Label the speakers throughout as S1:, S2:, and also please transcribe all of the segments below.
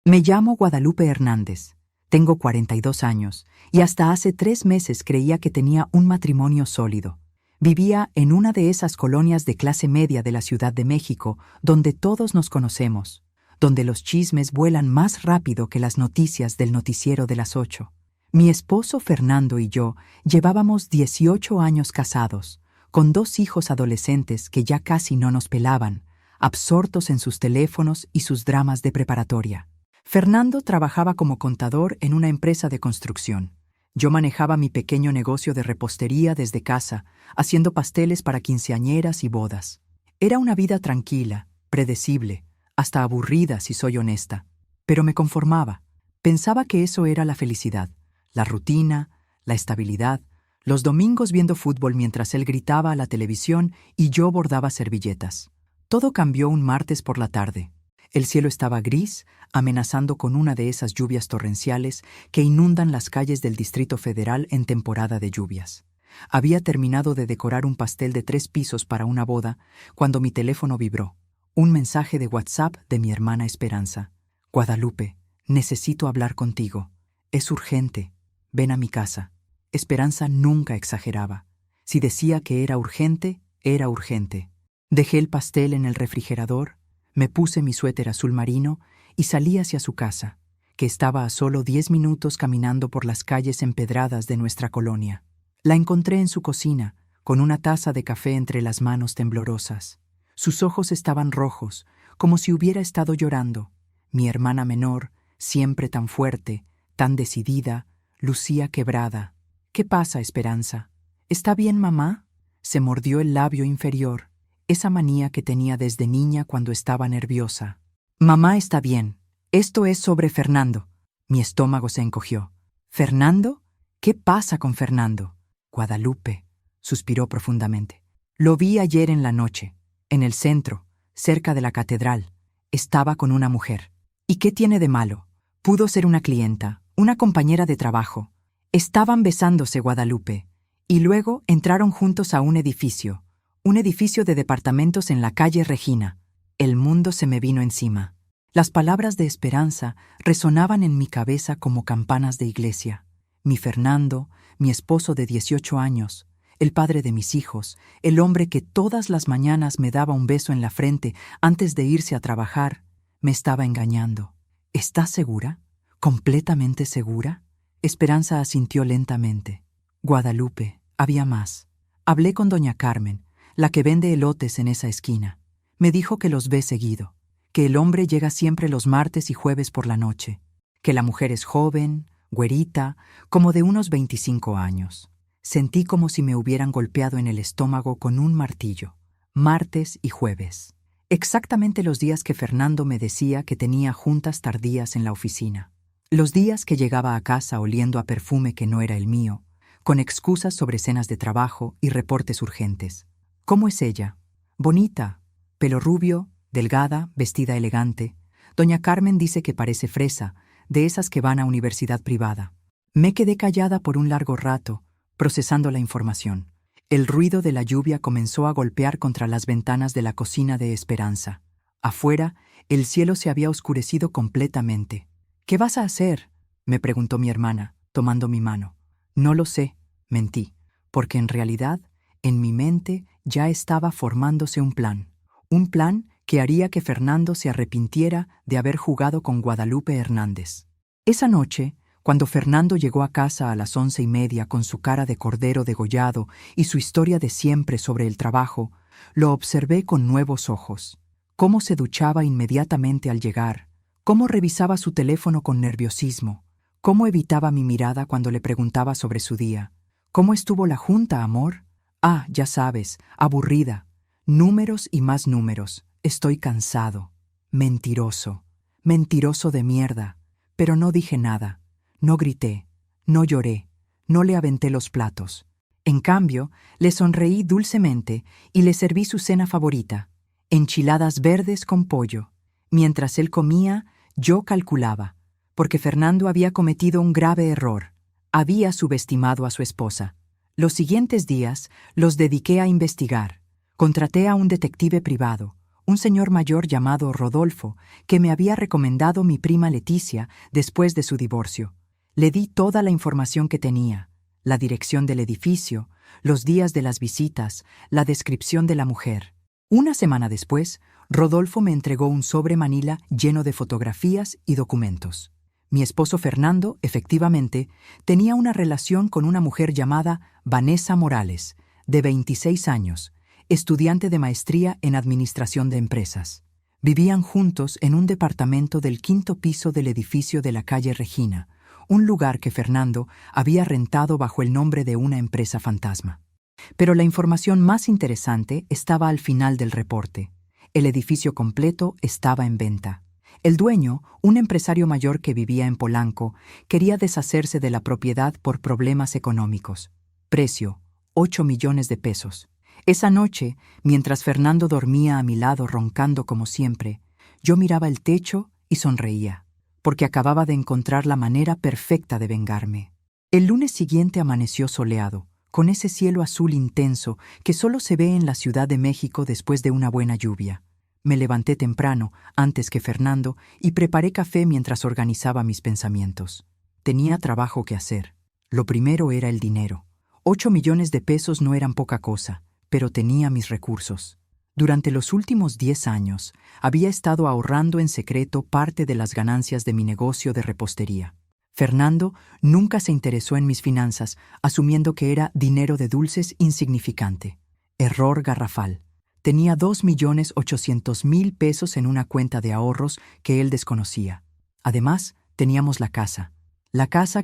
S1: Me llamo Guadalupe Hernández, tengo 42 años y hasta hace 3 meses creía que tenía un matrimonio sólido. Vivía en una de esas colonias de clase media de la Ciudad de México donde todos nos conocemos, donde los chismes vuelan más rápido que las noticias del noticiero de las 8. Mi esposo Fernando y yo llevábamos 18 años casados, con 2 hijos adolescentes que ya casi no nos pelaban, absortos en sus teléfonos y sus dramas de preparatoria. Fernando trabajaba como contador en una empresa de construcción. Yo manejaba mi pequeño negocio de repostería desde casa, haciendo pasteles para quinceañeras y bodas. Era una vida tranquila, predecible, hasta aburrida si soy honesta, pero me conformaba. Pensaba que eso era la felicidad, la rutina, la estabilidad, los domingos viendo fútbol mientras él gritaba a la televisión y yo bordaba servilletas. Todo cambió un martes por la tarde. El cielo estaba gris, amenazando con una de esas lluvias torrenciales que inundan las calles del Distrito Federal en temporada de lluvias. Había terminado de decorar un pastel de 3 pisos para una boda cuando mi teléfono vibró. Un mensaje de WhatsApp de mi hermana Esperanza. Guadalupe, necesito hablar contigo. Es urgente. Ven a mi casa. Esperanza nunca exageraba. Si decía que era urgente, era urgente. Dejé el pastel en el refrigerador, me puse mi suéter azul marino y salí hacia su casa, que estaba a solo 10 minutos caminando por las calles empedradas de nuestra colonia. La encontré en su cocina, con una taza de café entre las manos temblorosas. Sus ojos estaban rojos, como si hubiera estado llorando. Mi hermana menor, siempre tan fuerte, tan decidida, lucía quebrada. ¿Qué pasa, Esperanza? ¿Está bien, mamá? Se mordió el labio inferior, esa manía que tenía desde niña cuando estaba nerviosa. Mamá está bien. Esto es sobre Fernando. Mi estómago se encogió. ¿Fernando? ¿Qué pasa con Fernando? Guadalupe, suspiró profundamente. Lo vi ayer en la noche, en el centro, cerca de la catedral. Estaba con una mujer. ¿Y qué tiene de malo? Pudo ser una clienta, una compañera de trabajo. Estaban besándose, Guadalupe, y luego entraron juntos a un edificio de departamentos en la calle Regina. El mundo se me vino encima. Las palabras de Esperanza resonaban en mi cabeza como campanas de iglesia. Mi Fernando, mi esposo de 18 años, el padre de mis hijos, el hombre que todas las mañanas me daba un beso en la frente antes de irse a trabajar, me estaba engañando. ¿Estás segura? ¿Completamente segura? Esperanza asintió lentamente. Guadalupe, había más. Hablé con doña Carmen, la que vende elotes en esa esquina. Me dijo que los ve seguido, que el hombre llega siempre los martes y jueves por la noche, que la mujer es joven, güerita, como de unos 25 años. Sentí como si me hubieran golpeado en el estómago con un martillo. Martes y jueves. Exactamente los días que Fernando me decía que tenía juntas tardías en la oficina. Los días que llegaba a casa oliendo a perfume que no era el mío, con excusas sobre cenas de trabajo y reportes urgentes. ¿Cómo es ella? Bonita, pelo rubio, delgada, vestida elegante. Doña Carmen dice que parece fresa, de esas que van a universidad privada. Me quedé callada por un largo rato, procesando la información. El ruido de la lluvia comenzó a golpear contra las ventanas de la cocina de Esperanza. Afuera, el cielo se había oscurecido completamente. ¿Qué vas a hacer?, me preguntó mi hermana, tomando mi mano. No lo sé, mentí, porque en realidad, en mi mente ya estaba formándose un plan que haría que Fernando se arrepintiera de haber jugado con Guadalupe Hernández. Esa noche, cuando Fernando llegó a casa a las 11:30 con su cara de cordero degollado y su historia de siempre sobre el trabajo, lo observé con nuevos ojos. Cómo se duchaba inmediatamente al llegar, cómo revisaba su teléfono con nerviosismo, cómo evitaba mi mirada cuando le preguntaba sobre su día. ¿Cómo estuvo la junta, amor? Ah, ya sabes, aburrida. Números y más números. Estoy cansado. Mentiroso. Mentiroso de mierda. Pero no dije nada. No grité. No lloré. No le aventé los platos. En cambio, le sonreí dulcemente y le serví su cena favorita, enchiladas verdes con pollo. Mientras él comía, yo calculaba, porque Fernando había cometido un grave error. Había subestimado a su esposa. Los siguientes días los dediqué a investigar. Contraté a un detective privado, un señor mayor llamado Rodolfo, que me había recomendado mi prima Leticia después de su divorcio. Le di toda la información que tenía, la dirección del edificio, los días de las visitas, la descripción de la mujer. Una semana después, Rodolfo me entregó un sobre manila lleno de fotografías y documentos. Mi esposo Fernando, efectivamente, tenía una relación con una mujer llamada Vanessa Morales, de 26 años, estudiante de maestría en Administración de Empresas. Vivían juntos en un departamento del 5º piso del edificio de la calle Regina, un lugar que Fernando había rentado bajo el nombre de una empresa fantasma. Pero la información más interesante estaba al final del reporte. El edificio completo estaba en venta. El dueño, un empresario mayor que vivía en Polanco, quería deshacerse de la propiedad por problemas económicos. Precio: 8 millones de pesos. Esa noche, mientras Fernando dormía a mi lado roncando como siempre, yo miraba el techo y sonreía, porque acababa de encontrar la manera perfecta de vengarme. El lunes siguiente amaneció soleado, con ese cielo azul intenso que solo se ve en la Ciudad de México después de una buena lluvia. Me levanté temprano, antes que Fernando, y preparé café mientras organizaba mis pensamientos. Tenía trabajo que hacer. Lo primero era el dinero. 8 millones de pesos no eran poca cosa, pero tenía mis recursos. Durante los últimos 10 años, había estado ahorrando en secreto parte de las ganancias de mi negocio de repostería. Fernando nunca se interesó en mis finanzas, asumiendo que era dinero de dulces insignificante. Error garrafal. Tenía 2.800.000 pesos en una cuenta de ahorros que él desconocía. Además, teníamos la casa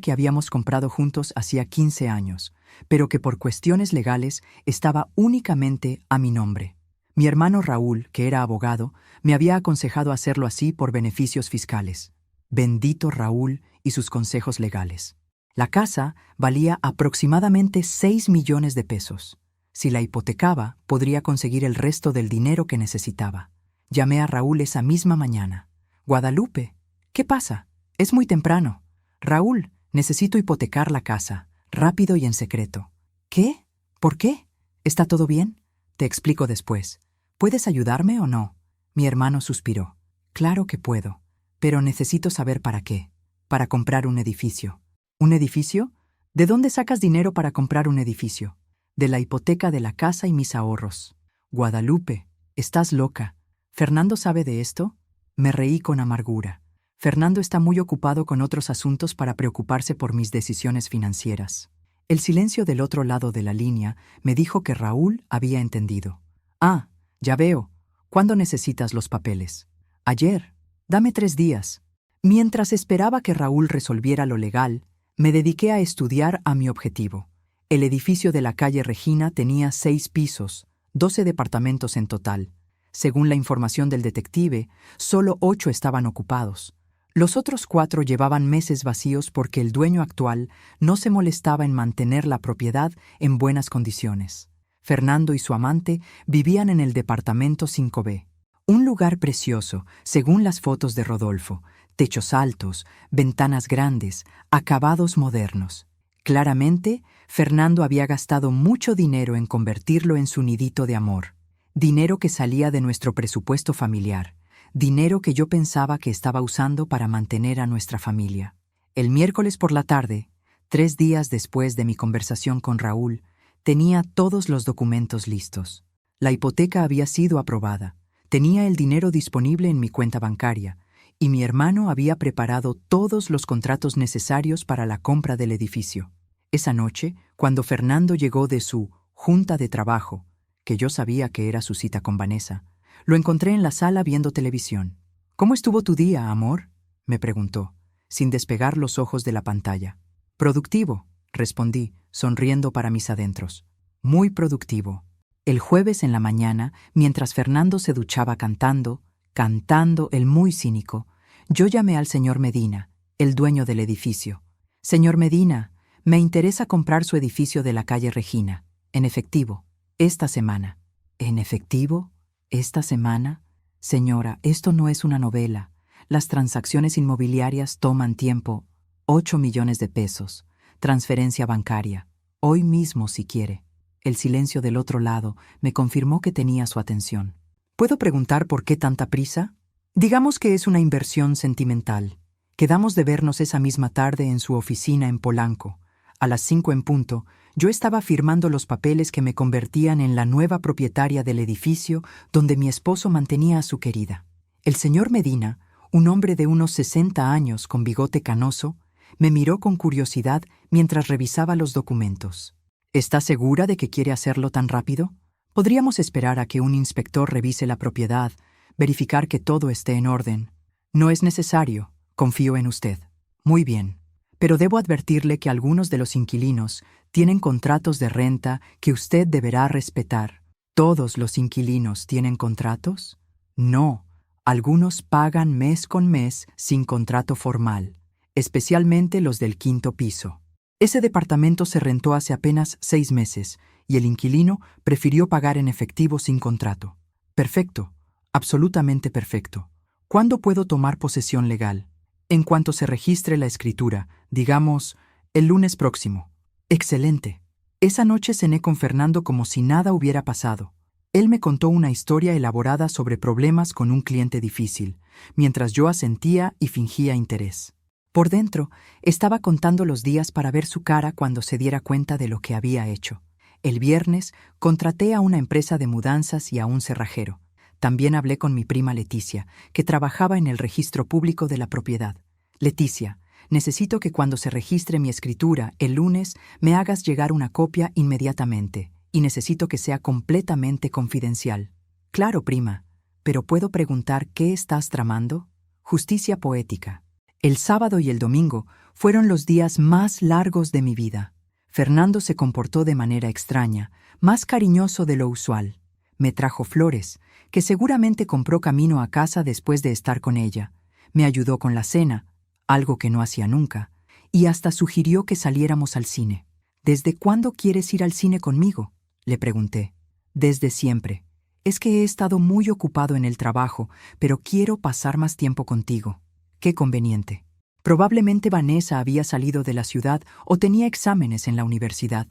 S1: que habíamos comprado juntos hacía 15 años, pero que por cuestiones legales estaba únicamente a mi nombre. Mi hermano Raúl, que era abogado, me había aconsejado hacerlo así por beneficios fiscales. Bendito Raúl y sus consejos legales. La casa valía aproximadamente 6 millones de pesos. Si la hipotecaba, podría conseguir el resto del dinero que necesitaba. Llamé a Raúl esa misma mañana. «Guadalupe, ¿qué pasa? Es muy temprano. Raúl, necesito hipotecar la casa, rápido y en secreto». «¿Qué? ¿Por qué? ¿Está todo bien? Te explico después. ¿Puedes ayudarme o no?». Mi hermano suspiró. «Claro que puedo, pero necesito saber para qué». «Para comprar un edificio». «¿Un edificio? ¿De dónde sacas dinero para comprar un edificio?». «De la hipoteca de la casa y mis ahorros». «Guadalupe, estás loca. ¿Fernando sabe de esto?». Me reí con amargura. Fernando está muy ocupado con otros asuntos para preocuparse por mis decisiones financieras. El silencio del otro lado de la línea me dijo que Raúl había entendido. «Ah, ya veo. ¿Cuándo necesitas los papeles?». «Ayer. Dame 3 días». Mientras esperaba que Raúl resolviera lo legal, me dediqué a estudiar a mi objetivo. El edificio de la calle Regina tenía 6 pisos, 12 departamentos en total. Según la información del detective, solo 8 estaban ocupados. Los otros 4 llevaban meses vacíos porque el dueño actual no se molestaba en mantener la propiedad en buenas condiciones. Fernando y su amante vivían en el departamento 5B. Un lugar precioso, según las fotos de Rodolfo. Techos altos, ventanas grandes, acabados modernos. Claramente, Fernando había gastado mucho dinero en convertirlo en su nidito de amor. Dinero que salía de nuestro presupuesto familiar. Dinero que yo pensaba que estaba usando para mantener a nuestra familia. El miércoles por la tarde, 3 días después de mi conversación con Raúl, tenía todos los documentos listos. La hipoteca había sido aprobada. Tenía el dinero disponible en mi cuenta bancaria, y mi hermano había preparado todos los contratos necesarios para la compra del edificio. Esa noche, cuando Fernando llegó de su junta de trabajo, que yo sabía que era su cita con Vanessa, lo encontré en la sala viendo televisión. «¿Cómo estuvo tu día, amor?», me preguntó, sin despegar los ojos de la pantalla. «Productivo», respondí, sonriendo para mis adentros. «Muy productivo». El jueves en la mañana, mientras Fernando se duchaba cantando el muy cínico, yo llamé al señor Medina, el dueño del edificio. «Señor Medina, me interesa comprar su edificio de la calle Regina, en efectivo, esta semana». «¿En efectivo? ¿Esta semana? Señora, esto no es una novela. Las transacciones inmobiliarias toman tiempo. 8 millones de pesos. Transferencia bancaria. Hoy mismo si quiere». El silencio del otro lado me confirmó que tenía su atención. ¿Puedo preguntar por qué tanta prisa? Digamos que es una inversión sentimental. Quedamos de vernos esa misma tarde en su oficina en Polanco. A las 5 en punto, yo estaba firmando los papeles que me convertían en la nueva propietaria del edificio donde mi esposo mantenía a su querida. El señor Medina, un hombre de unos 60 años con bigote canoso, me miró con curiosidad mientras revisaba los documentos. ¿Está segura de que quiere hacerlo tan rápido? Podríamos esperar a que un inspector revise la propiedad, verificar que todo esté en orden. No es necesario, confío en usted. Muy bien. Pero debo advertirle que algunos de los inquilinos tienen contratos de renta que usted deberá respetar. ¿Todos los inquilinos tienen contratos? No. Algunos pagan mes con mes sin contrato formal, especialmente los del quinto piso. Ese departamento se rentó hace apenas 6 meses y el inquilino prefirió pagar en efectivo sin contrato. Perfecto, absolutamente perfecto. ¿Cuándo puedo tomar posesión legal? En cuanto se registre la escritura, digamos, el lunes próximo. Excelente. Esa noche cené con Fernando como si nada hubiera pasado. Él me contó una historia elaborada sobre problemas con un cliente difícil, mientras yo asentía y fingía interés. Por dentro, estaba contando los días para ver su cara cuando se diera cuenta de lo que había hecho. El viernes contraté a una empresa de mudanzas y a un cerrajero. También hablé con mi prima Leticia, que trabajaba en el registro público de la propiedad. Leticia, necesito que cuando se registre mi escritura el lunes me hagas llegar una copia inmediatamente, y necesito que sea completamente confidencial. Claro, prima, pero ¿puedo preguntar qué estás tramando? Justicia poética. El sábado y el domingo fueron los días más largos de mi vida. Fernando se comportó de manera extraña, más cariñoso de lo usual. Me trajo flores, que seguramente compró camino a casa después de estar con ella. Me ayudó con la cena, algo que no hacía nunca, y hasta sugirió que saliéramos al cine. ¿Desde cuándo quieres ir al cine conmigo?, le pregunté. Desde siempre. Es que he estado muy ocupado en el trabajo, pero quiero pasar más tiempo contigo. Qué conveniente. Probablemente Vanessa había salido de la ciudad o tenía exámenes en la universidad.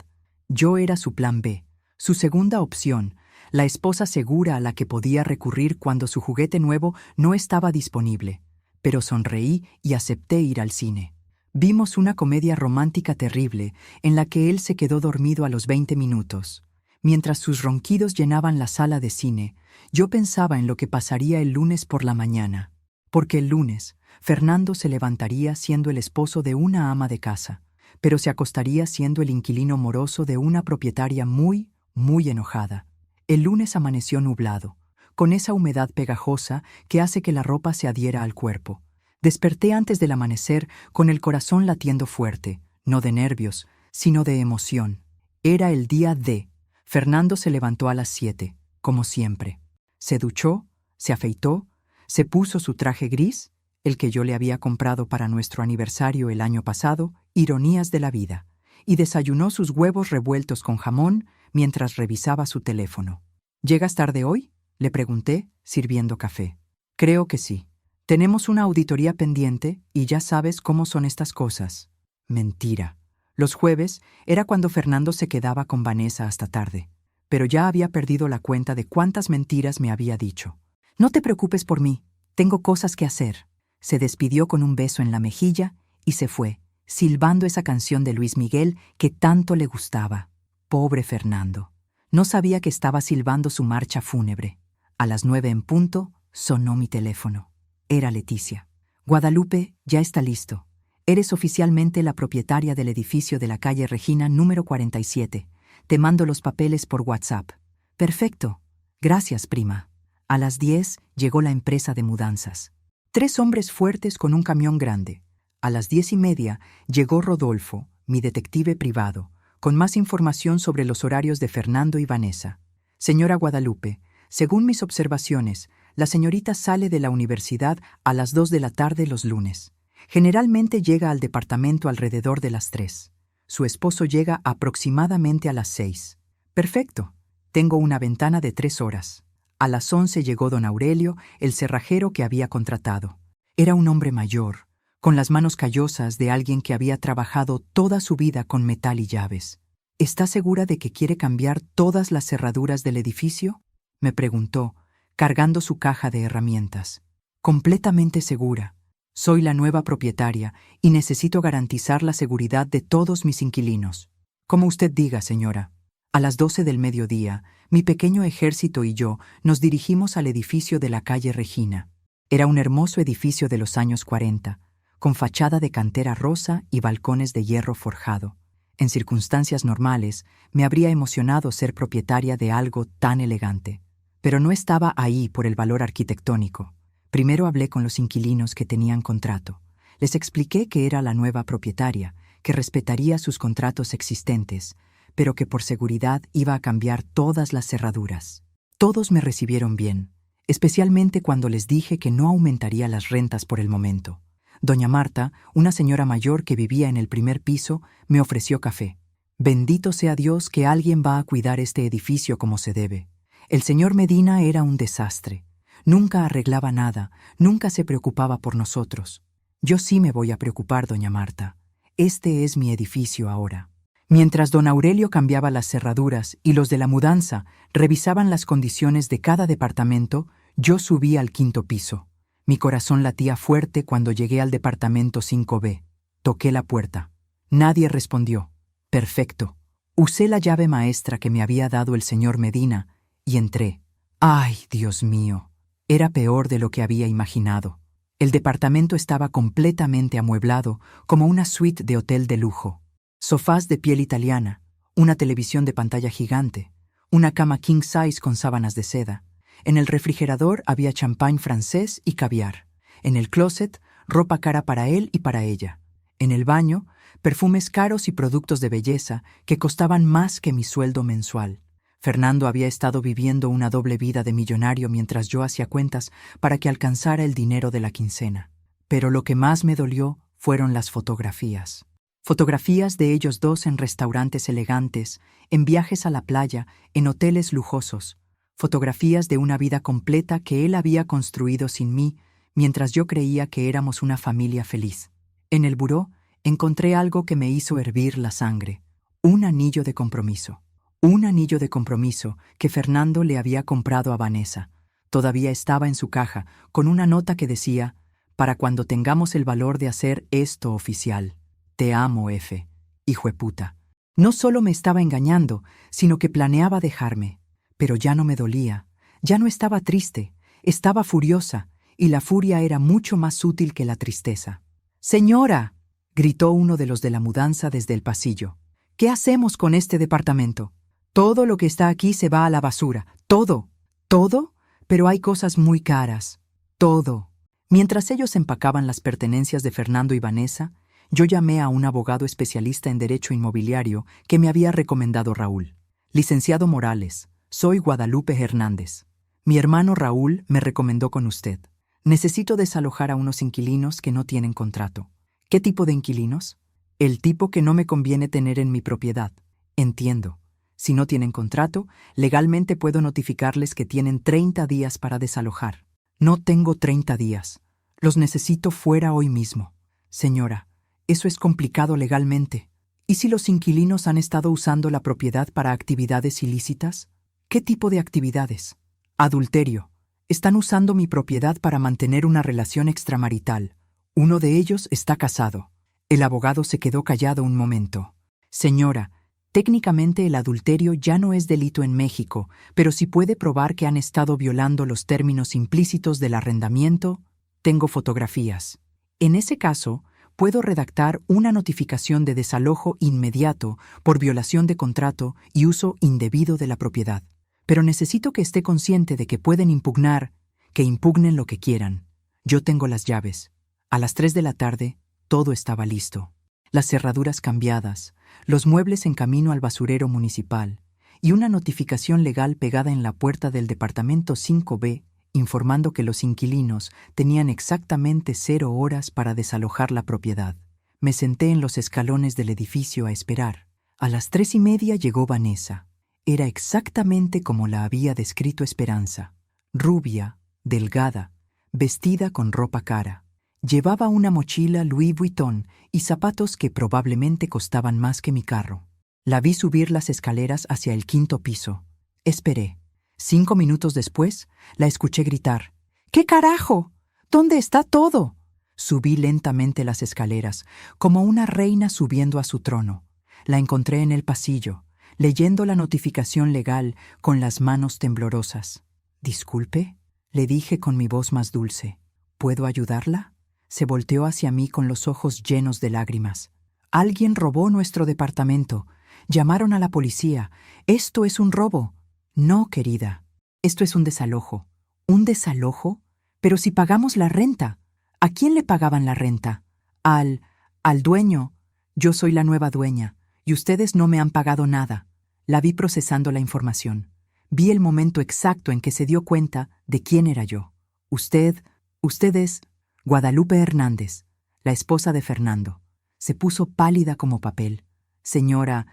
S1: Yo era su plan B, su segunda opción, la esposa segura a la que podía recurrir cuando su juguete nuevo no estaba disponible. Pero sonreí y acepté ir al cine. Vimos una comedia romántica terrible en la que él se quedó dormido a los 20 minutos. Mientras sus ronquidos llenaban la sala de cine, yo pensaba en lo que pasaría el lunes por la mañana. Porque el lunes, Fernando se levantaría siendo el esposo de una ama de casa, pero se acostaría siendo el inquilino moroso de una propietaria muy, muy enojada. El lunes amaneció nublado, con esa humedad pegajosa que hace que la ropa se adhiera al cuerpo. Desperté antes del amanecer con el corazón latiendo fuerte, no de nervios, sino de emoción. Era el día D. Fernando se levantó a las 7, como siempre. Se duchó, se afeitó, se puso su traje gris, el que yo le había comprado para nuestro aniversario el año pasado, ironías de la vida, y desayunó sus huevos revueltos con jamón mientras revisaba su teléfono. ¿Llegas tarde hoy?, le pregunté, sirviendo café. Creo que sí. Tenemos una auditoría pendiente y ya sabes cómo son estas cosas. Mentira. Los jueves era cuando Fernando se quedaba con Vanessa hasta tarde, pero ya había perdido la cuenta de cuántas mentiras me había dicho. No te preocupes por mí, tengo cosas que hacer. Se despidió con un beso en la mejilla y se fue, silbando esa canción de Luis Miguel que tanto le gustaba. Pobre Fernando. No sabía que estaba silbando su marcha fúnebre. A las 9 en punto sonó mi teléfono. Era Leticia. Guadalupe, ya está listo. Eres oficialmente la propietaria del edificio de la calle Regina número 47. Te mando los papeles por WhatsApp. Perfecto. Gracias, prima. A las 10 llegó la empresa de mudanzas. 3 hombres fuertes con un camión grande. A las 10:30 llegó Rodolfo, mi detective privado, con más información sobre los horarios de Fernando y Vanessa. Señora Guadalupe, según mis observaciones, la señorita sale de la universidad a las 2 de la tarde los lunes. Generalmente llega al departamento alrededor de las 3. Su esposo llega aproximadamente a las 6. Perfecto. Tengo una ventana de 3 horas. A las 11 llegó don Aurelio, el cerrajero que había contratado. Era un hombre mayor, con las manos callosas de alguien que había trabajado toda su vida con metal y llaves. ¿Está segura de que quiere cambiar todas las cerraduras del edificio?, me preguntó, cargando su caja de herramientas. Completamente segura. Soy la nueva propietaria y necesito garantizar la seguridad de todos mis inquilinos. Como usted diga, señora. A las 12 del mediodía, mi pequeño ejército y yo nos dirigimos al edificio de la calle Regina. Era un hermoso edificio de los años 40, con fachada de cantera rosa y balcones de hierro forjado. En circunstancias normales, me habría emocionado ser propietaria de algo tan elegante. Pero no estaba ahí por el valor arquitectónico. Primero hablé con los inquilinos que tenían contrato. Les expliqué que era la nueva propietaria, que respetaría sus contratos existentes, pero que por seguridad iba a cambiar todas las cerraduras. Todos me recibieron bien, especialmente cuando les dije que no aumentaría las rentas por el momento. Doña Marta, una señora mayor que vivía en el primer piso, me ofreció café. Bendito sea Dios que alguien va a cuidar este edificio como se debe. El señor Medina era un desastre. Nunca arreglaba nada, nunca se preocupaba por nosotros. Yo sí me voy a preocupar, doña Marta. Este es mi edificio ahora. Mientras don Aurelio cambiaba las cerraduras y los de la mudanza revisaban las condiciones de cada departamento, yo subí al 5º piso. Mi corazón latía fuerte cuando llegué al departamento 5B. Toqué la puerta. Nadie respondió. Perfecto. Usé la llave maestra que me había dado el señor Medina y entré. ¡Ay, Dios mío! Era peor de lo que había imaginado. El departamento estaba completamente amueblado, como una suite de hotel de lujo. Sofás de piel italiana, una televisión de pantalla gigante, una cama king size con sábanas de seda. En el refrigerador había champán francés y caviar. En el closet, ropa cara para él y para ella. En el baño, perfumes caros y productos de belleza que costaban más que mi sueldo mensual. Fernando había estado viviendo una doble vida de millonario mientras yo hacía cuentas para que alcanzara el dinero de la quincena. Pero lo que más me dolió fueron las fotografías. Fotografías de ellos dos en restaurantes elegantes, en viajes a la playa, en hoteles lujosos. Fotografías de una vida completa que él había construido sin mí, mientras yo creía que éramos una familia feliz. En el buró encontré algo que me hizo hervir la sangre. Un anillo de compromiso. Un anillo de compromiso que Fernando le había comprado a Vanessa. Todavía estaba en su caja, con una nota que decía: «Para cuando tengamos el valor de hacer esto oficial. Te amo, F. Hijueputa». No solo me estaba engañando, sino que planeaba dejarme. Pero ya no me dolía, ya no estaba triste, estaba furiosa, y la furia era mucho más útil que la tristeza. «¡Señora!», gritó uno de los de la mudanza desde el pasillo. «¿Qué hacemos con este departamento? Todo lo que está aquí se va a la basura. Todo. ¿Todo? Pero hay cosas muy caras. Todo». Mientras ellos empacaban las pertenencias de Fernando y Vanessa, yo llamé a un abogado especialista en derecho inmobiliario que me había recomendado Raúl. «Licenciado Morales, soy Guadalupe Hernández. Mi hermano Raúl me recomendó con usted. Necesito desalojar a unos inquilinos que no tienen contrato». «¿Qué tipo de inquilinos?». «El tipo que no me conviene tener en mi propiedad». «Entiendo. Si no tienen contrato, legalmente puedo notificarles que tienen 30 días para desalojar». «No tengo 30 días. Los necesito fuera hoy mismo». «Señora, eso es complicado legalmente. ¿Y si los inquilinos han estado usando la propiedad para actividades ilícitas?». «¿Qué tipo de actividades?». «Adulterio. Están usando mi propiedad para mantener una relación extramarital. Uno de ellos está casado». El abogado se quedó callado un momento. «Señora, técnicamente el adulterio ya no es delito en México, pero si puede probar que han estado violando los términos implícitos del arrendamiento, tengo fotografías. En ese caso, puedo redactar una notificación de desalojo inmediato por violación de contrato y uso indebido de la propiedad. Pero necesito que esté consciente de que pueden impugnar, que impugnen lo que quieran. Yo tengo las llaves». A las 3 de la tarde, todo estaba listo. Las cerraduras cambiadas, los muebles en camino al basurero municipal y una notificación legal pegada en la puerta del departamento 5B informando que los inquilinos tenían exactamente 0 horas para desalojar la propiedad. Me senté en los escalones del edificio a esperar. A las 3:30 llegó Vanessa. Era exactamente como la había descrito Esperanza. Rubia, delgada, vestida con ropa cara. Llevaba una mochila Louis Vuitton y zapatos que probablemente costaban más que mi carro. La vi subir las escaleras hacia el 5º piso. Esperé. 5 minutos después, la escuché gritar: «¿Qué carajo? ¿Dónde está todo?». Subí lentamente las escaleras, como una reina subiendo a su trono. La encontré en el pasillo, leyendo la notificación legal con las manos temblorosas. «Disculpe», le dije con mi voz más dulce. «¿Puedo ayudarla?». Se volteó hacia mí con los ojos llenos de lágrimas. «Alguien robó nuestro departamento. Llamaron a la policía. Esto es un robo». «No, querida. Esto es un desalojo». «¿Un desalojo? Pero si pagamos la renta». «¿A quién le pagaban la renta?». Al dueño. Yo soy la nueva dueña, y ustedes no me han pagado nada». La vi procesando la información. Vi el momento exacto en que se dio cuenta de quién era yo. Usted es Guadalupe Hernández, la esposa de Fernando. Se puso pálida como papel. «Señora,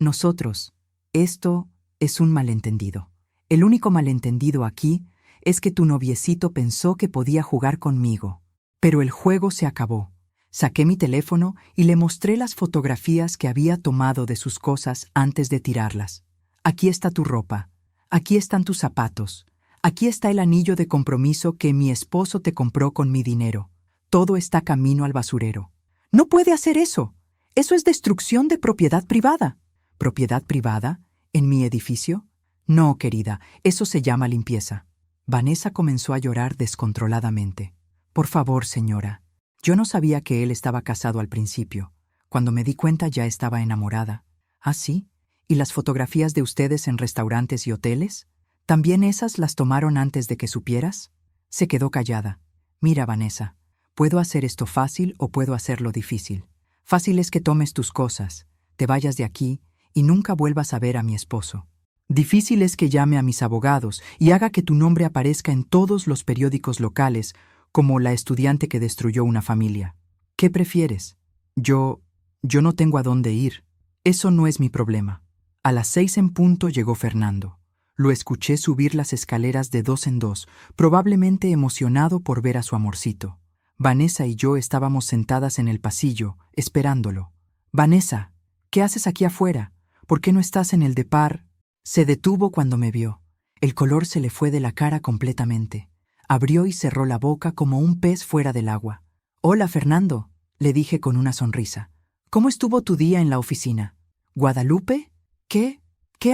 S1: nosotros, esto es un malentendido. El único malentendido aquí es que tu noviecito pensó que podía jugar conmigo. Pero el juego se acabó». Saqué mi teléfono y le mostré las fotografías que había tomado de sus cosas antes de tirarlas. «Aquí está tu ropa. Aquí están tus zapatos. Aquí está el anillo de compromiso que mi esposo te compró con mi dinero. Todo está camino al basurero». «No puede hacer eso. Eso es destrucción de propiedad privada». «¿Propiedad privada? ¿En mi edificio?». «No, querida, eso se llama limpieza». Vanessa comenzó a llorar descontroladamente. «Por favor, señora». Yo no sabía que él estaba casado al principio. Cuando me di cuenta ya estaba enamorada. «¿Ah, sí? ¿Y las fotografías de ustedes en restaurantes y hoteles? ¿También esas las tomaron antes de que supieras?». Se quedó callada. «Mira, Vanessa, puedo hacer esto fácil o puedo hacerlo difícil. Fácil es que tomes tus cosas, te vayas de aquí y nunca vuelvas a ver a mi esposo. Difícil es que llame a mis abogados y haga que tu nombre aparezca en todos los periódicos locales como la estudiante que destruyó una familia. ¿Qué prefieres?». Yo no tengo a dónde ir. Eso no es mi problema». A las 6 en punto llegó Fernando. Lo escuché subir las escaleras de 2 en 2, probablemente emocionado por ver a su amorcito. Vanessa y yo estábamos sentadas en el pasillo, esperándolo. «Vanessa, ¿qué haces aquí afuera? ¿Por qué no estás en el depar?». Se detuvo cuando me vio. El color se le fue de la cara completamente. Abrió y cerró la boca como un pez fuera del agua. «Hola, Fernando», le dije con una sonrisa. «¿Cómo estuvo tu día en la oficina?». «¿Guadalupe? ¿Qué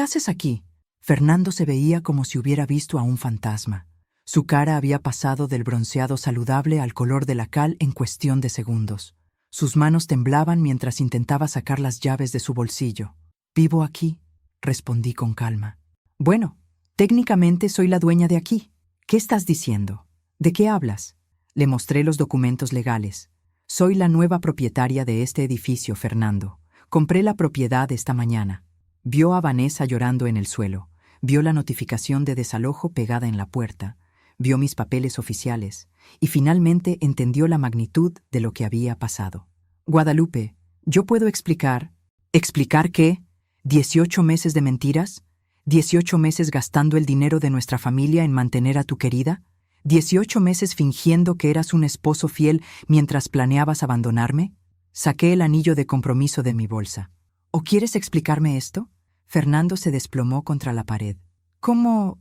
S1: haces aquí?». Fernando se veía como si hubiera visto a un fantasma. Su cara había pasado del bronceado saludable al color de la cal en cuestión de segundos. Sus manos temblaban mientras intentaba sacar las llaves de su bolsillo. «Vivo aquí», respondí con calma. «Bueno, técnicamente soy la dueña de aquí». «¿Qué estás diciendo? ¿De qué hablas?». Le mostré los documentos legales. «Soy la nueva propietaria de este edificio, Fernando. Compré la propiedad esta mañana». Vio a Vanessa llorando en el suelo. Vio la notificación de desalojo pegada en la puerta. Vio mis papeles oficiales. Y finalmente entendió la magnitud de lo que había pasado. «Guadalupe, yo puedo explicar». «¿Explicar qué? ¿18 meses de mentiras? ¿18 meses gastando el dinero de nuestra familia en mantener a tu querida? ¿18 meses fingiendo que eras un esposo fiel mientras planeabas abandonarme?». Saqué el anillo de compromiso de mi bolsa. «¿O quieres explicarme esto?». Fernando se desplomó contra la pared. ¿Cómo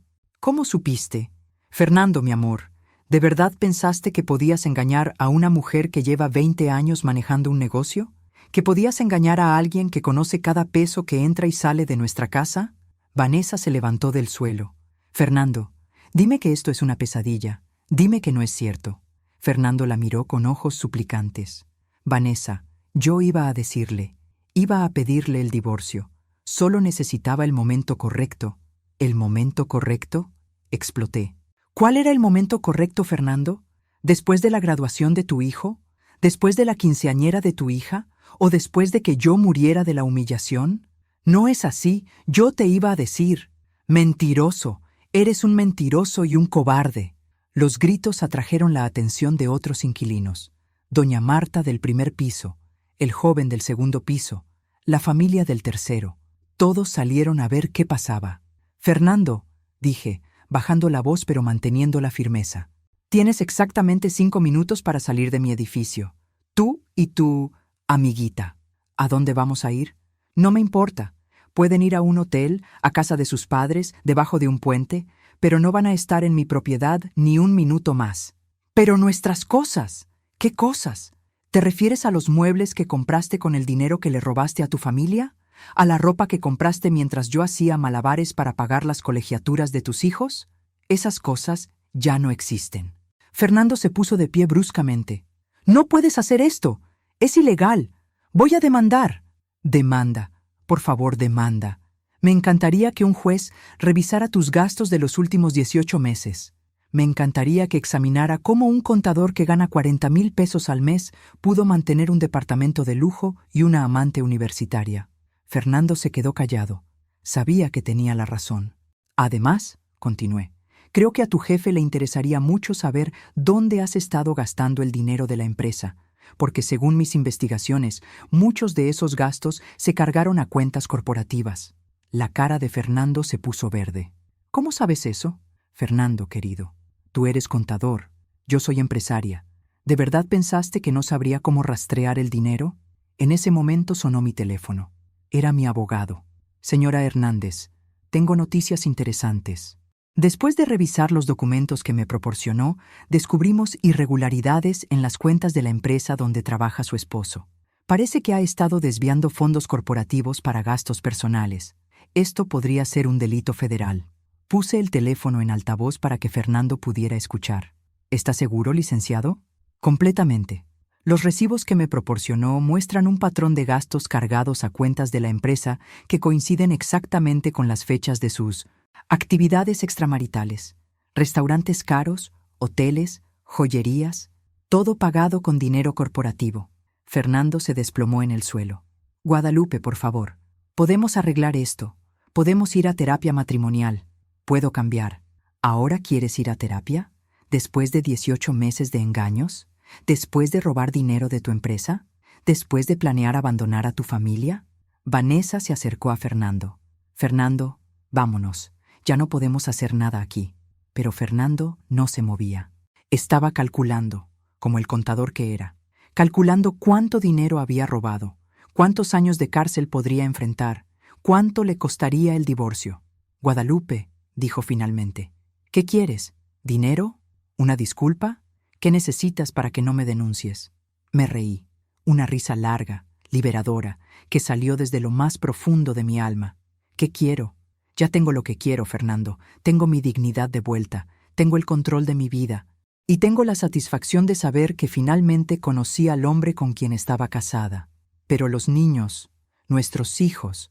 S1: supiste?». «Fernando, mi amor, ¿de verdad pensaste que podías engañar a una mujer que lleva 20 años manejando un negocio? ¿Que podías engañar a alguien que conoce cada peso que entra y sale de nuestra casa?». Vanessa se levantó del suelo. «Fernando, dime que esto es una pesadilla. Dime que no es cierto». Fernando la miró con ojos suplicantes. «Vanessa, yo iba a decirle, iba a pedirle el divorcio. Solo necesitaba el momento correcto». «¿El momento correcto?», exploté. «¿Cuál era el momento correcto, Fernando? ¿Después de la graduación de tu hijo? ¿Después de la quinceañera de tu hija? ¿O después de que yo muriera de la humillación? No es así, yo te iba a decir. Mentiroso, eres un mentiroso y un cobarde». Los gritos atrajeron la atención de otros inquilinos. Doña Marta del primer piso, el joven del segundo piso, la familia del tercero. Todos salieron a ver qué pasaba. «Fernando», dije, bajando la voz pero manteniendo la firmeza. «Tienes exactamente 5 minutos para salir de mi edificio. Tú y tu amiguita». «¿A dónde vamos a ir?». «No me importa. Pueden ir a un hotel, a casa de sus padres, debajo de un puente, pero no van a estar en mi propiedad ni un minuto más. Pero nuestras cosas. ¿Qué cosas? ¿Te refieres a los muebles que compraste con el dinero que le robaste a tu familia? ¿A la ropa que compraste mientras yo hacía malabares para pagar las colegiaturas de tus hijos? Esas cosas ya no existen. Fernando se puso de pie bruscamente. «No puedes hacer esto. Es ilegal. Voy a demandar». «Demanda. Por favor, demanda. Me encantaría que un juez revisara tus gastos de los últimos 18 meses. Me encantaría que examinara cómo un contador que gana 40,000 pesos al mes pudo mantener un departamento de lujo y una amante universitaria». Fernando se quedó callado. Sabía que tenía la razón. «Además», continué, «creo que a tu jefe le interesaría mucho saber dónde has estado gastando el dinero de la empresa, porque según mis investigaciones, muchos de esos gastos se cargaron a cuentas corporativas». La cara de Fernando se puso verde. «¿Cómo sabes eso?» «Fernando, querido, tú eres contador, yo soy empresaria. ¿De verdad pensaste que no sabría cómo rastrear el dinero?» En ese momento sonó mi teléfono. Era mi abogado. «Señora Hernández, tengo noticias interesantes». Después de revisar los documentos que me proporcionó, descubrimos irregularidades en las cuentas de la empresa donde trabaja su esposo. Parece que ha estado desviando fondos corporativos para gastos personales. Esto podría ser un delito federal. Puse el teléfono en altavoz para que Fernando pudiera escuchar. «¿Está seguro, licenciado?» «Completamente. Los recibos que me proporcionó muestran un patrón de gastos cargados a cuentas de la empresa que coinciden exactamente con las fechas de sus actividades extramaritales, restaurantes caros, hoteles, joyerías, todo pagado con dinero corporativo». Fernando se desplomó en el suelo. «Guadalupe, por favor, podemos arreglar esto. Podemos ir a terapia matrimonial. Puedo cambiar». «¿Ahora quieres ir a terapia? ¿Después de 18 meses de engaños? ¿Después de robar dinero de tu empresa? ¿Después de planear abandonar a tu familia?» Vanessa se acercó a Fernando. «Fernando, vámonos. Ya no podemos hacer nada aquí». Pero Fernando no se movía. Estaba calculando, como el contador que era. Calculando cuánto dinero había robado, cuántos años de cárcel podría enfrentar, cuánto le costaría el divorcio. «Guadalupe», dijo finalmente, «¿qué quieres? ¿Dinero? ¿Una disculpa? ¿Qué necesitas para que no me denuncies?» Me reí, una risa larga, liberadora, que salió desde lo más profundo de mi alma. «¿Qué quiero? Ya tengo lo que quiero, Fernando. Tengo mi dignidad de vuelta, tengo el control de mi vida, y tengo la satisfacción de saber que finalmente conocí al hombre con quien estaba casada. Pero los niños, nuestros hijos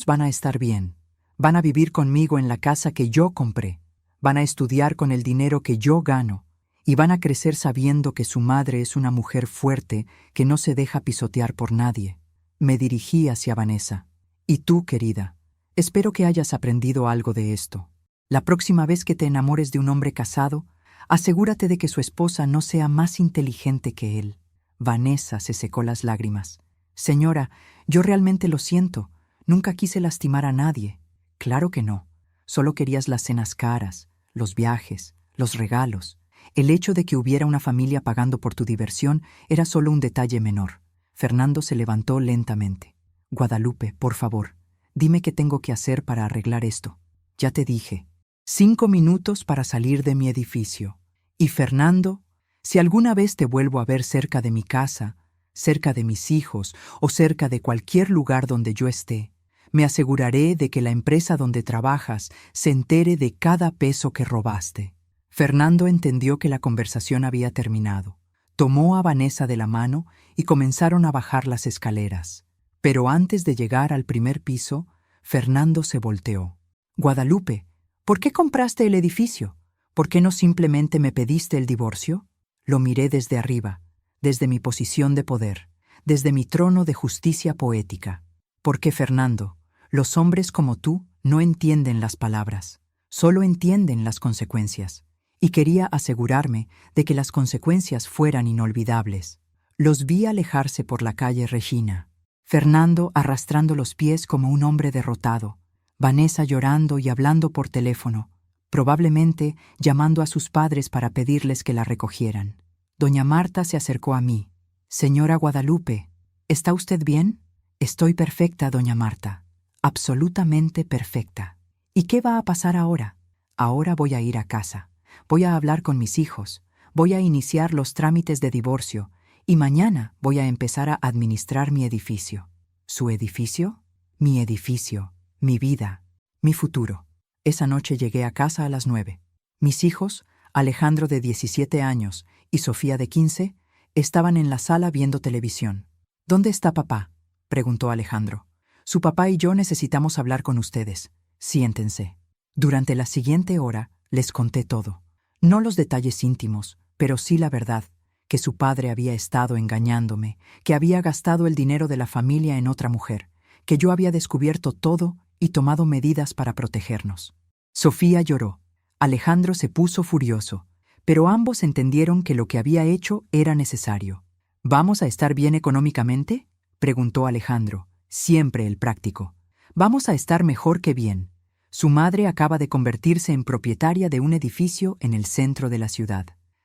S1: van a estar bien. Van a vivir conmigo en la casa que yo compré. Van a estudiar con el dinero que yo gano. Y van a crecer sabiendo que su madre es una mujer fuerte que no se deja pisotear por nadie». Me dirigí hacia Vanessa. «Y tú, querida, espero que hayas aprendido algo de esto. La próxima vez que te enamores de un hombre casado, asegúrate de que su esposa no sea más inteligente que él». Vanessa se secó las lágrimas. «Señora, yo realmente lo siento. Nunca quise lastimar a nadie». «Claro que no. Solo querías las cenas caras, los viajes, los regalos. El hecho de que hubiera una familia pagando por tu diversión era solo un detalle menor». Fernando se levantó lentamente. «Guadalupe, por favor, dime qué tengo que hacer para arreglar esto». «Ya te dije. 5 minutos para salir de mi edificio. Y Fernando, si alguna vez te vuelvo a ver cerca de mi casa, cerca de mis hijos o cerca de cualquier lugar donde yo esté, me aseguraré de que la empresa donde trabajas se entere de cada peso que robaste». Fernando entendió que la conversación había terminado. Tomó a Vanessa de la mano y comenzaron a bajar las escaleras. Pero antes de llegar al primer piso, Fernando se volteó. «Guadalupe, ¿por qué compraste el edificio? ¿Por qué no simplemente me pediste el divorcio?» Lo miré desde arriba, desde mi posición de poder, desde mi trono de justicia poética. «Porque, Fernando, los hombres como tú no entienden las palabras, solo entienden las consecuencias. Y quería asegurarme de que las consecuencias fueran inolvidables». Los vi alejarse por la calle Regina. Fernando arrastrando los pies como un hombre derrotado. Vanessa llorando y hablando por teléfono, probablemente llamando a sus padres para pedirles que la recogieran. Doña Marta se acercó a mí. «Señora Guadalupe, ¿está usted bien?» «Estoy perfecta, doña Marta. absolutamente perfecta. ¿Y qué va a pasar ahora? Ahora voy a ir a casa. Voy a hablar con mis hijos. Voy a iniciar los trámites de divorcio. Y mañana voy a empezar a administrar mi edificio. ¿Su edificio? Mi edificio, mi vida, mi futuro. Esa noche llegué a casa a las 9. Mis hijos, Alejandro de 17 años y Sofía de 15, estaban en la sala viendo televisión. ¿Dónde está papá?, preguntó Alejandro. Su papá y yo necesitamos hablar con ustedes. Siéntense. Durante la siguiente hora les conté todo. No los detalles íntimos, pero sí la verdad, que su padre había estado engañándome, que había gastado el dinero de la familia en otra mujer, que yo había descubierto todo y tomado medidas para protegernos. Sofía lloró. Alejandro se puso furioso, pero ambos entendieron que lo que había hecho era necesario. ¿Vamos a estar bien económicamente?, preguntó Alejandro, siempre el práctico. Vamos a estar mejor que bien. Su madre acaba de convertirse en propietaria de un edificio en el centro de la ciudad.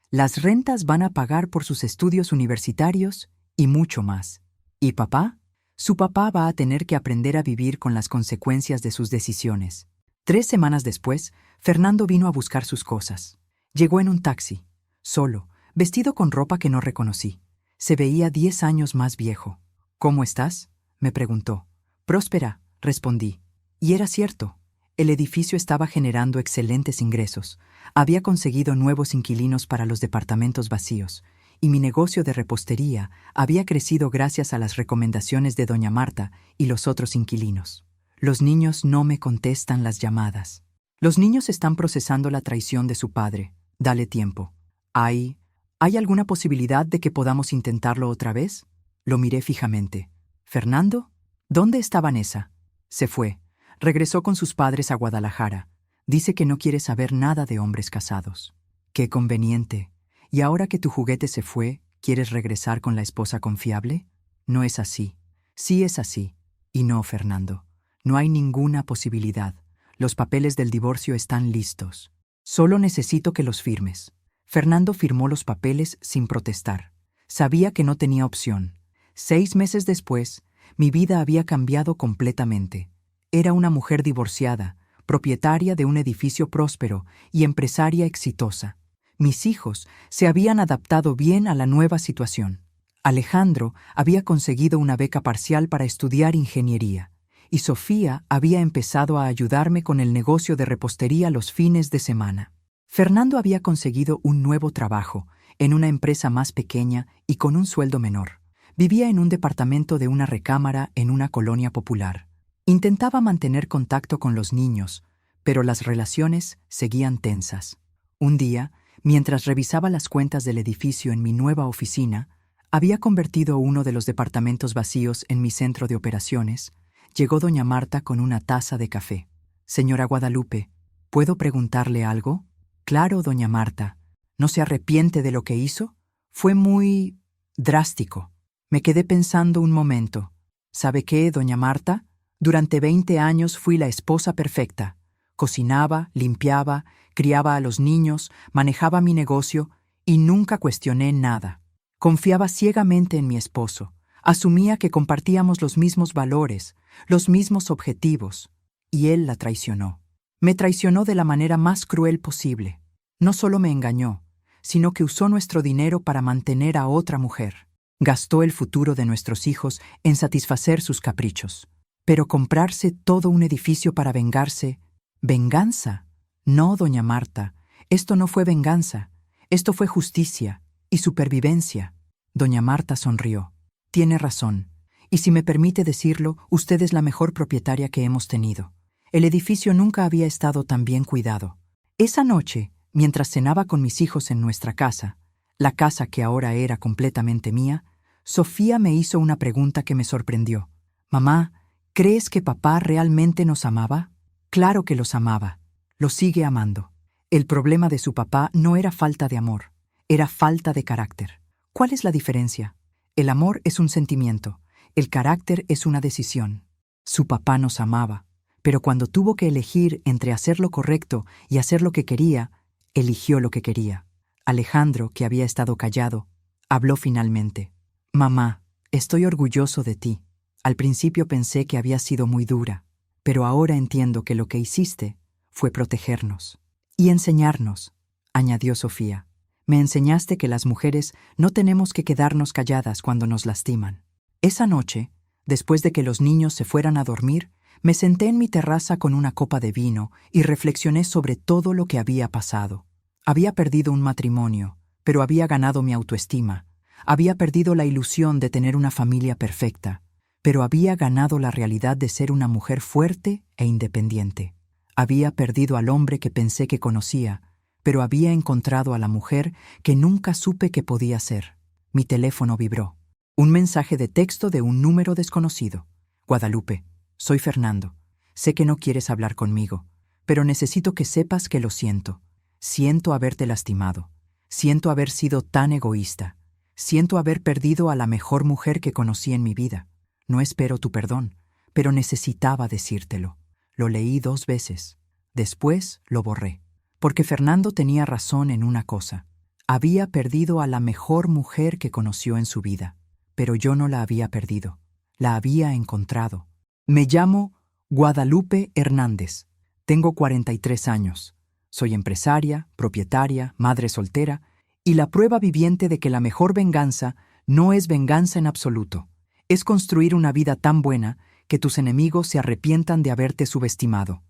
S1: Las rentas van a pagar por sus estudios universitarios y mucho más. ¿Y papá? Su papá va a tener que aprender a vivir con las consecuencias de sus decisiones. 3 semanas después, Fernando vino a buscar sus cosas. Llegó en un taxi, solo, vestido con ropa que no reconocí. Se veía 10 años más viejo. ¿Cómo estás?, me preguntó. Próspera, respondí. Y era cierto. El edificio estaba generando excelentes ingresos. Había conseguido nuevos inquilinos para los departamentos vacíos, y mi negocio de repostería había crecido gracias a las recomendaciones de doña Marta y los otros inquilinos. Los niños no me contestan las llamadas. Los niños están procesando la traición de su padre. Dale tiempo. ¿Hay alguna posibilidad de que podamos intentarlo otra vez? Lo miré fijamente. ¿Fernando? ¿Dónde está Vanessa? Se fue. Regresó con sus padres a Guadalajara. Dice que no quiere saber nada de hombres casados. Qué conveniente. ¿Y ahora que tu juguete se fue, quieres regresar con la esposa confiable? No es así. Sí es así. Y no, Fernando. No hay ninguna posibilidad. Los papeles del divorcio están listos. Solo necesito que los firmes. Fernando firmó los papeles sin protestar. Sabía que no tenía opción. 6 meses después, mi vida había cambiado completamente. Era una mujer divorciada, propietaria de un edificio próspero y empresaria exitosa. Mis hijos se habían adaptado bien a la nueva situación. Alejandro había conseguido una beca parcial para estudiar ingeniería, y Sofía había empezado a ayudarme con el negocio de repostería los fines de semana. Fernando había conseguido un nuevo trabajo en una empresa más pequeña y con un sueldo menor. Vivía en un departamento de una recámara en una colonia popular. Intentaba mantener contacto con los niños, pero las relaciones seguían tensas. Un día, mientras revisaba las cuentas del edificio en mi nueva oficina, había convertido uno de los departamentos vacíos en mi centro de operaciones. Llegó doña Marta con una taza de café. Señora Guadalupe, ¿puedo preguntarle algo? Claro, doña Marta. ¿No se arrepiente de lo que hizo? Fue muy drástico. Me quedé pensando un momento. ¿Sabe qué, doña Marta? Durante 20 años fui la esposa perfecta. Cocinaba, limpiaba, criaba a los niños, manejaba mi negocio y nunca cuestioné nada. Confiaba ciegamente en mi esposo. Asumía que compartíamos los mismos valores, los mismos objetivos, y él la traicionó. Me traicionó de la manera más cruel posible. No solo me engañó, sino que usó nuestro dinero para mantener a otra mujer. Gastó el futuro de nuestros hijos en satisfacer sus caprichos. Pero comprarse todo un edificio para vengarse... ¿Venganza? No, doña Marta, esto no fue venganza. Esto fue justicia y supervivencia. Doña Marta sonrió. Tiene razón. Y si me permite decirlo, usted es la mejor propietaria que hemos tenido. El edificio nunca había estado tan bien cuidado. Esa noche, mientras cenaba con mis hijos en nuestra casa, la casa que ahora era completamente mía, Sofía me hizo una pregunta que me sorprendió. Mamá, ¿crees que papá realmente nos amaba? Claro que los amaba. Los sigue amando. El problema de su papá no era falta de amor, era falta de carácter. ¿Cuál es la diferencia? El amor es un sentimiento, el carácter es una decisión. Su papá nos amaba, pero cuando tuvo que elegir entre hacer lo correcto y hacer lo que quería, eligió lo que quería. Alejandro, que había estado callado, habló finalmente. Mamá, estoy orgulloso de ti. Al principio pensé que había sido muy dura. Pero ahora entiendo que lo que hiciste fue protegernos y enseñarnos, añadió Sofía. Me enseñaste que las mujeres no tenemos que quedarnos calladas cuando nos lastiman. Esa noche, después de que los niños se fueran a dormir, me senté en mi terraza con una copa de vino y reflexioné sobre todo lo que había pasado. Había perdido un matrimonio, pero había ganado mi autoestima. Había perdido la ilusión de tener una familia perfecta, pero había ganado la realidad de ser una mujer fuerte e independiente. Había perdido al hombre que pensé que conocía, pero había encontrado a la mujer que nunca supe que podía ser. Mi teléfono vibró. Un mensaje de texto de un número desconocido. Guadalupe, soy Fernando. Sé que no quieres hablar conmigo, pero necesito que sepas que lo siento. Siento haberte lastimado. Siento haber sido tan egoísta. Siento haber perdido a la mejor mujer que conocí en mi vida. No espero tu perdón, pero necesitaba decírtelo. Lo leí 2 veces. Después lo borré. Porque Fernando tenía razón en una cosa. Había perdido a la mejor mujer que conoció en su vida. Pero yo no la había perdido. La había encontrado. Me llamo Guadalupe Hernández. Tengo 43 años. Soy empresaria, propietaria, madre soltera y la prueba viviente de que la mejor venganza no es venganza en absoluto. Es construir una vida tan buena que tus enemigos se arrepientan de haberte subestimado.